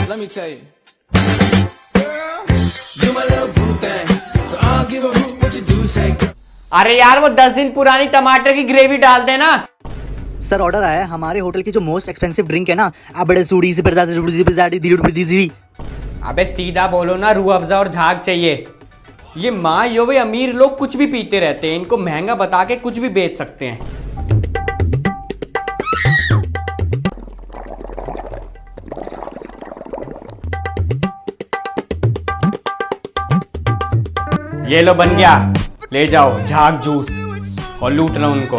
Let me tell you. Girl, you my little boo thing. So I don't give a hoot what you do say. अरे यार वो 10 दिन पुरानी टमाटर की ग्रेवी डाल देना। सर ऑर्डर आया है हमारे होटल की जो मोस्ट एक्सपेंसिव ड्रिंक है ना, आप बड़े सूडी से अबे सीधा बोलो ना, रूह अफ़ज़ा और झाग चाहिए। ये माँ यो वे अमीर लोग कुछ भी पीते रहते हैं, इनको महंगा बता के कुछ भी बेच सकते हैं। ये लो बन गया, ले जाओ झाग जूस और लूट लो उनको।